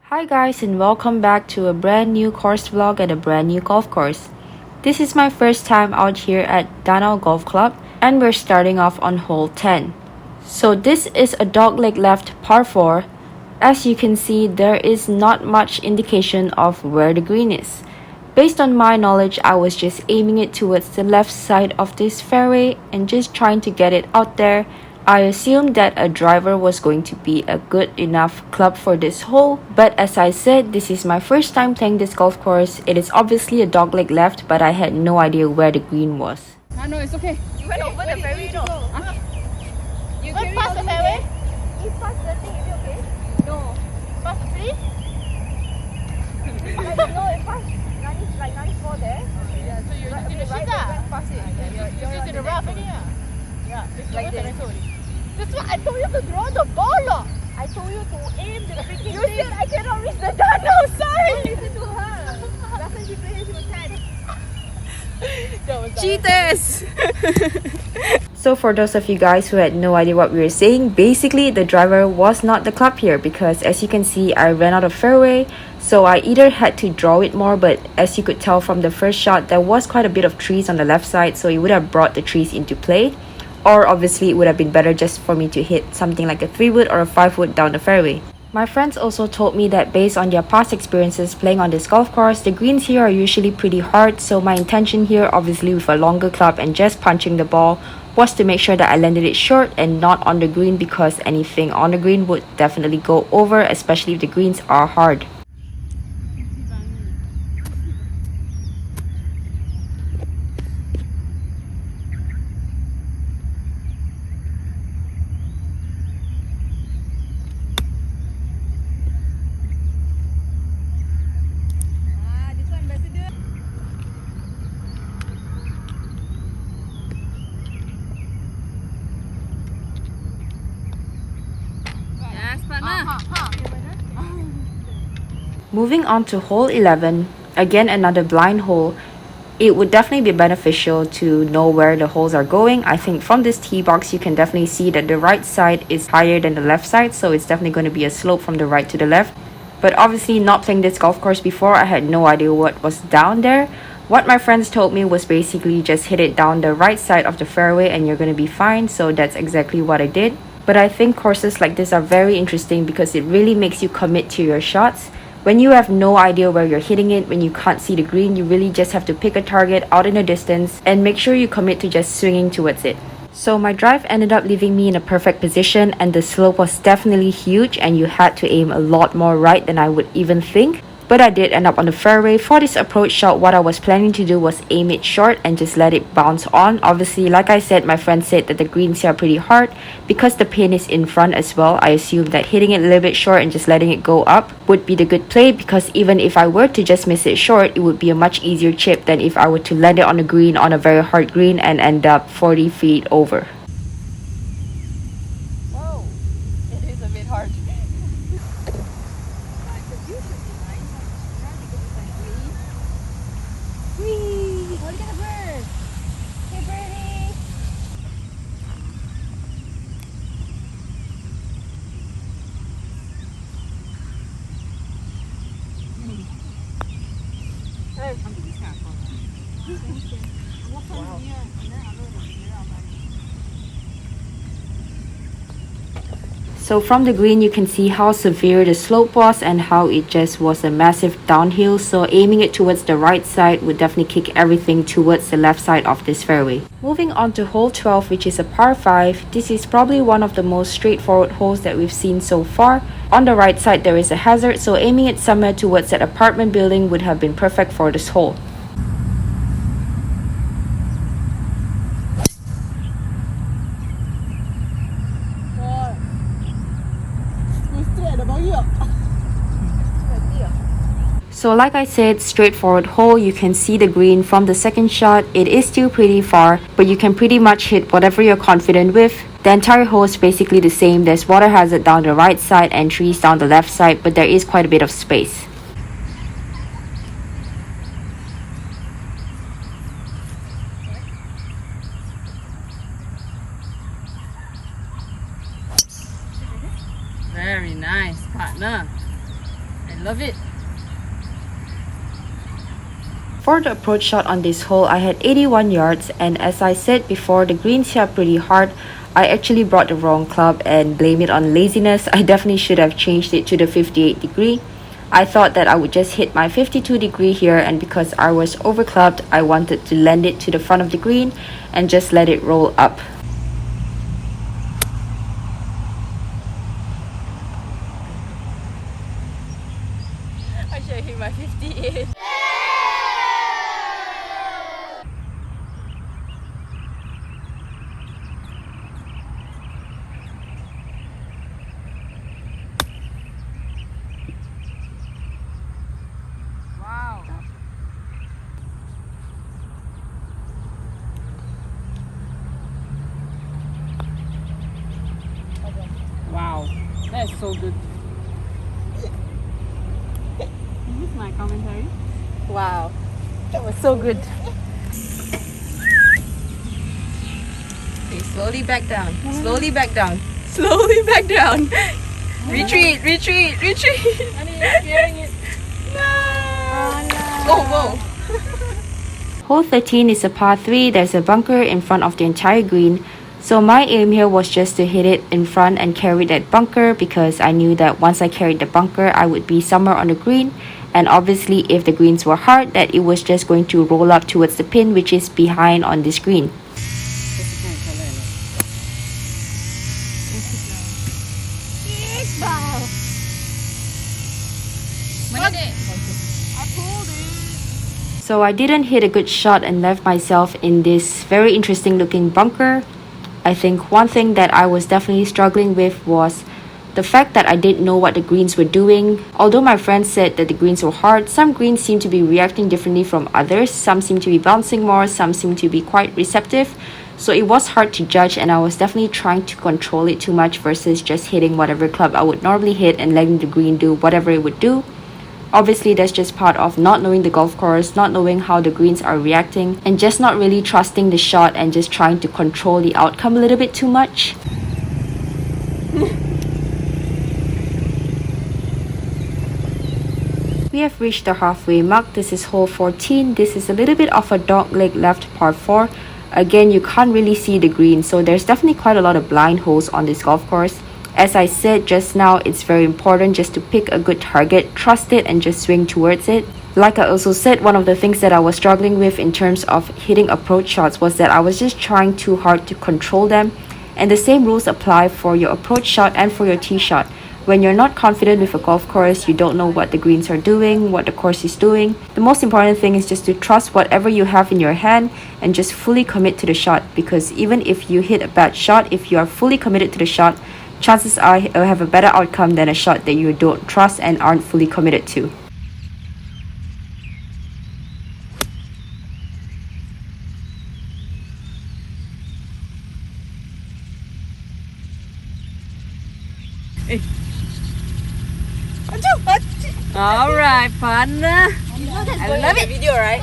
Hi guys, and welcome back to a brand new course vlog at a brand new golf course. This is my first time out here at Danau Golf Club, and we're starting off on hole 10. So this is a dogleg left par 4. As you can see, there is not much indication of where the green is. Based on my knowledge, I was just aiming it towards the left side of this fairway and just trying to get it out there. I assumed that a driver was going to be a good enough club for this hole, but as I said, this is my first time playing this golf course. It is obviously a dogleg left, but I had no idea where the green was. No, it's okay. You went over the fairway, no? You went past the fairway? You passed the thing, is it okay? No. Past the tree? It passed 94 there. Yeah, so you're in the shit Past it. You're in the rough already. Yeah, it's like this. That's why I told you to draw the ball. I told you to aim the freaking You thing. said I cannot reach the Danau. Sorry. Listen to her. Last time she played, she was 10. That was Cheaters! So for those of you guys who had no idea what we were saying, basically the driver was not the club here because as you can see, I ran out of fairway. So I either had to draw it more, but as you could tell from the first shot, there was quite a bit of trees on the left side, so it would have brought the trees into play. Or obviously it would have been better just for me to hit something like a 3-wood or a 5-wood down the fairway. My friends also told me that based on their past experiences playing on this golf course, the greens here are usually pretty hard, so my intention here, obviously with a longer club and just punching the ball, was to make sure that I landed it short and not on the green, because anything on the green would definitely go over, especially if the greens are hard. Moving on to hole 11, again another blind hole. It would definitely be beneficial to know where the holes are going. I think from this tee box you can definitely see that the right side is higher than the left side, so it's definitely going to be a slope from the right to the left. But obviously not playing this golf course before, I had no idea what was down there. What my friends told me was basically just hit it down the right side of the fairway and you're going to be fine, so that's exactly what I did. But I think courses like this are very interesting because it really makes you commit to your shots. When you have no idea where you're hitting it, when you can't see the green, you really just have to pick a target out in the distance and make sure you commit to just swinging towards it. So my drive ended up leaving me in a perfect position, and the slope was definitely huge and you had to aim a lot more right than I would even think. But I did end up on the fairway. For this approach shot, what I was planning to do was aim it short and just let it bounce on. Obviously, like I said, my friend said that the greens here are pretty hard. Because the pin is in front as well, I assumed that hitting it a little bit short and just letting it go up would be the good play, because even if I were to just miss it short, it would be a much easier chip than if I were to land it on a green, on a very hard green, and end up 40 feet over. Oh, it is a bit hard. So from the green you can see how severe the slope was and how it just was a massive downhill, so aiming it towards the right side would definitely kick everything towards the left side of this fairway. Moving on to hole 12, which is a par 5. This is probably one of the most straightforward holes that we've seen so far. On the right side there is a hazard, so aiming it somewhere towards that apartment building would have been perfect for this hole. So like I said, straightforward hole. You can see the green from the second shot. It is still pretty far, but you can pretty much hit whatever you're confident with. The entire hole is basically the same. There's water hazard down the right side and trees down the left side, but there is quite a bit of space. I love it. For the approach shot on this hole, I had 81 yards, and as I said before, the greens here are pretty hard. I actually brought the wrong club and blame it on laziness. I definitely should have changed it to the 58 degree. I thought that I would just hit my 52 degree here, and because I was over clubbed, I wanted to land it to the front of the green and just let it roll up. I should hit my 58. Wow, that is so good. Is this my commentary? Wow, that was so good. Okay, slowly back down. Slowly back down. Slowly back down. Retreat, retreat, retreat. You're scaring it. No. Oh, whoa. Hole 13 is a par 3. There's a bunker in front of the entire green. So my aim here was just to hit it in front and carry that bunker, because I knew that once I carried the bunker, I would be somewhere on the green. And obviously, if the greens were hard, that it was just going to roll up towards the pin, which is behind on this green. So I didn't hit a good shot and left myself in this very interesting looking bunker. I think one thing that I was definitely struggling with was the fact that I didn't know what the greens were doing. Although my friends said that the greens were hard, some greens seem to be reacting differently from others. Some seem to be bouncing more, some seem to be quite receptive. So it was hard to judge, and I was definitely trying to control it too much versus just hitting whatever club I would normally hit and letting the green do whatever it would do. Obviously, that's just part of not knowing the golf course, not knowing how the greens are reacting, and just not really trusting the shot and just trying to control the outcome a little bit too much. We have reached the halfway mark. This is hole 14. This is a little bit of a dogleg left par 4. Again, you can't really see the green, so there's definitely quite a lot of blind holes on this golf course. As I said just now, it's very important just to pick a good target, trust it, and just swing towards it. Like I also said, one of the things that I was struggling with in terms of hitting approach shots was that I was just trying too hard to control them. And the same rules apply for your approach shot and for your tee shot. When you're not confident with a golf course, you don't know what the greens are doing, what the course is doing. The most important thing is just to trust whatever you have in your hand and just fully commit to the shot. Because even if you hit a bad shot, if you are fully committed to the shot, chances are you'll have a better outcome than a shot that you don't trust and aren't fully committed to. Alright, partner. I love it. Video, right?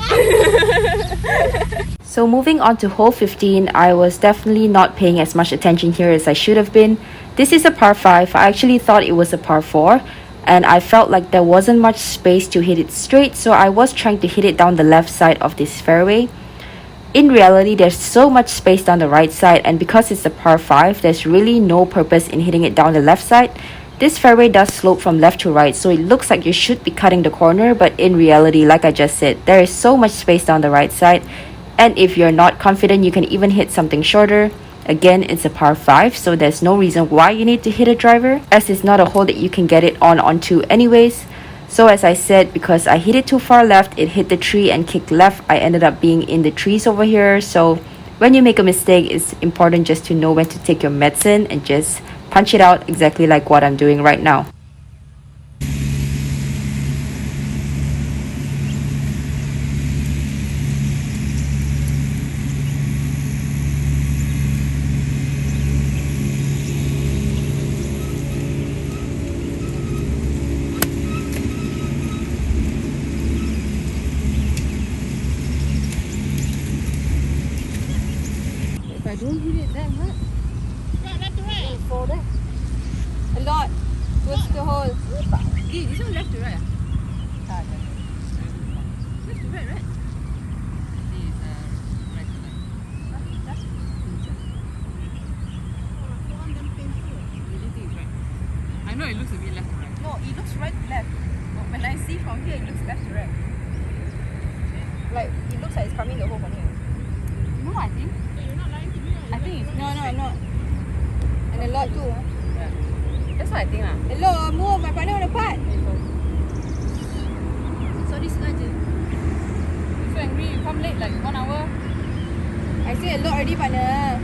So moving on to hole 15, I was definitely not paying as much attention here as I should have been. This is a par 5. I actually thought it was a par 4, and I felt like there wasn't much space to hit it straight, so I was trying to hit it down the left side of this fairway. In reality, there's so much space down the right side, and because it's a par 5, there's really no purpose in hitting it down the left side. This fairway does slope from left to right, so it looks like you should be cutting the corner, but in reality, like I just said, there is so much space down the right side, and if you're not confident, you can even hit something shorter. Again, it's a par 5, so there's no reason why you need to hit a driver, as it's not a hole that you can get it onto anyways. So as I said, because I hit it too far left, it hit the tree and kicked left. I ended up being in the trees over here. So when you make a mistake, it's important just to know when to take your medicine and just punch it out exactly like what I'm doing right now. If I don't hit it that much, Right, left to right. for that. A lot. What's the hole? This one left to right. Ah, Left to right, right? I know it looks a bit left to right. no, it looks right to left. But when I see from here, it looks left to right. Like, it looks like it's coming the whole from here. No, I think. I think it's No, not. And a lot too. yeah. That's what I think lah. Hello, move. My partner on the part. Sorry sengaja. So angry, you come late like 1 hour. I say a lot already, partner.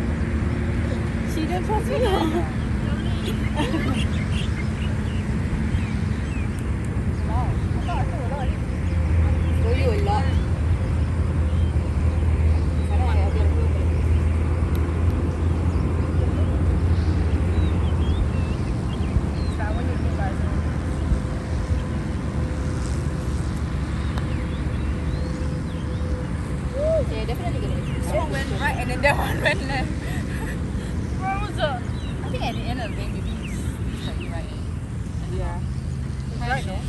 She don't trust me. Told you a lot. Yeah, definitely gonna. This one went right and then that one went left. Where was it? I think at the end of the day, maybe it's slightly right. Yeah. It's right there.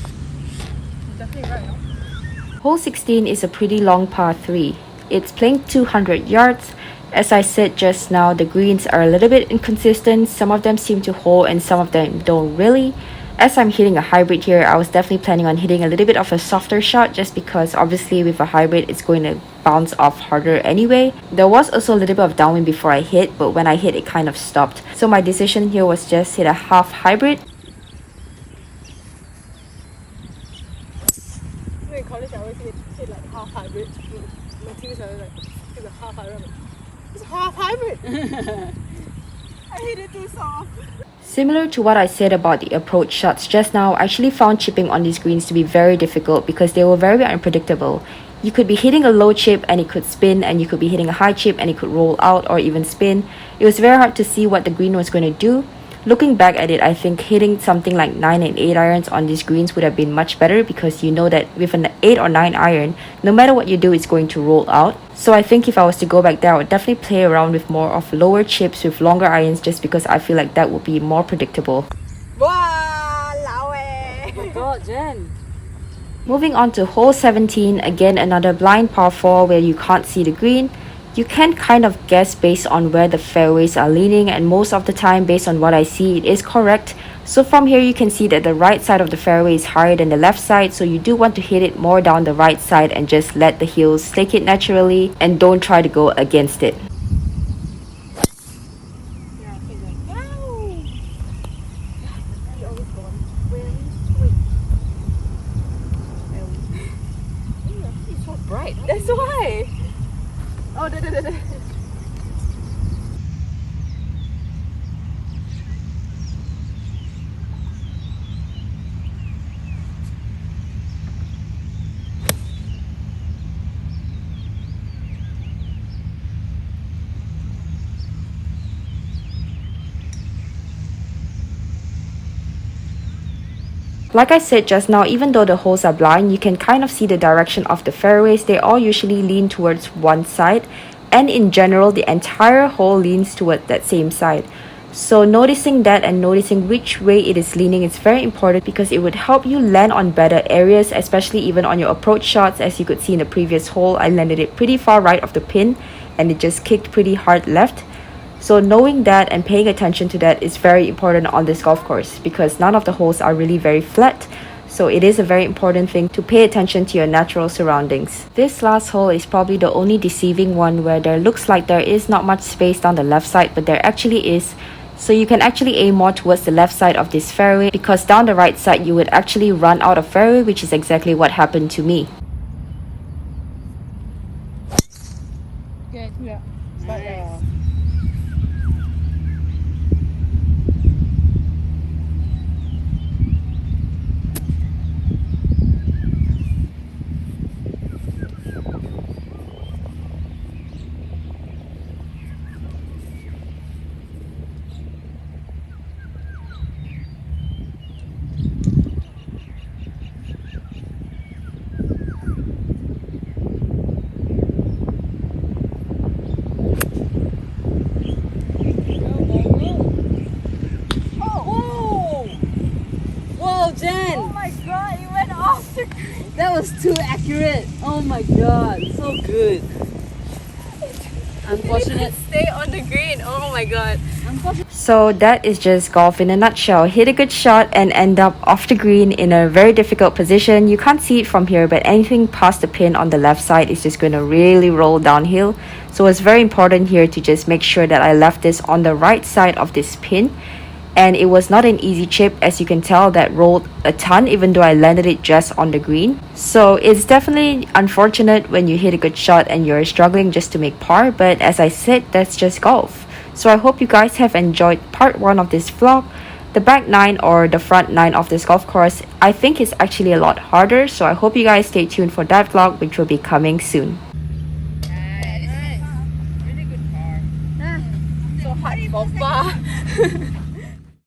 It's definitely right, no? Hole 16 is a pretty long par 3. It's playing 200 yards. As I said just now, the greens are a little bit inconsistent. Some of them seem to hold and some of them don't really. As I'm hitting a hybrid here, I was definitely planning on hitting a little bit of a softer shot just because obviously with a hybrid it's going to bounce off harder anyway. There was also a little bit of downwind before I hit, but when I hit it kind of stopped. So my decision here was just hit a half hybrid. In college, I always hit like half hybrid. My teammates are like, it's a half hybrid. It's half hybrid. I hit it too soft. Similar to what I said about the approach shots just now, I actually found chipping on these greens to be very difficult because they were very unpredictable. You could be hitting a low chip and it could spin, and you could be hitting a high chip and it could roll out or even spin. It was very hard to see what the green was going to do. Looking back at it, I think hitting something like 9 and 8 irons on these greens would have been much better because you know that with an 8 or 9 iron, no matter what you do, it's going to roll out. So I think if I was to go back there, I would definitely play around with more of lower chips with longer irons just because I feel like that would be more predictable. Wow, lao eh. Oh my god, Jen. Moving on to hole 17, again another blind par 4 where you can't see the green. You can kind of guess based on where the fairways are leaning, and most of the time based on what I see it is correct. So from here you can see that the right side of the fairway is higher than the left side, so you do want to hit it more down the right side and just let the heels take it naturally and don't try to go against it. Yeah, he's like, wow. He always gone. Where is He's so bright. That's why. Oh, da. Like I said just now, even though the holes are blind, you can kind of see the direction of the fairways. They all usually lean towards one side, and in general the entire hole leans toward that same side. So noticing that and noticing which way it is leaning is very important because it would help you land on better areas, especially even on your approach shots. As you could see in the previous hole, I landed it pretty far right of the pin and it just kicked pretty hard left. So knowing that and paying attention to that is very important on this golf course because none of the holes are really very flat. So it is a very important thing to pay attention to your natural surroundings. This last hole is probably the only deceiving one where there looks like there is not much space down the left side, but there actually is. So you can actually aim more towards the left side of this fairway because down the right side you would actually run out of fairway, which is exactly what happened to me. Good. Yeah. But, That was too accurate. Oh my god, so good. Unfortunate. Stay on the green. Oh my god. So that is just golf in a nutshell. Hit a good shot and end up off the green in a very difficult position. You can't see it from here, but anything past the pin on the left side is just going to really roll downhill. So it's very important here to just make sure that I left this on the right side of this pin. And it was not an easy chip, as you can tell, that rolled a ton even though I landed it just on the green. So it's definitely unfortunate when you hit a good shot and you're struggling just to make par, but as I said, that's just golf. So I hope you guys have enjoyed part 1 of this vlog. The back 9 or the front 9 of this golf course, I think is actually a lot harder, so I hope you guys stay tuned for that vlog, which will be coming soon. Really good car. So hard for bar.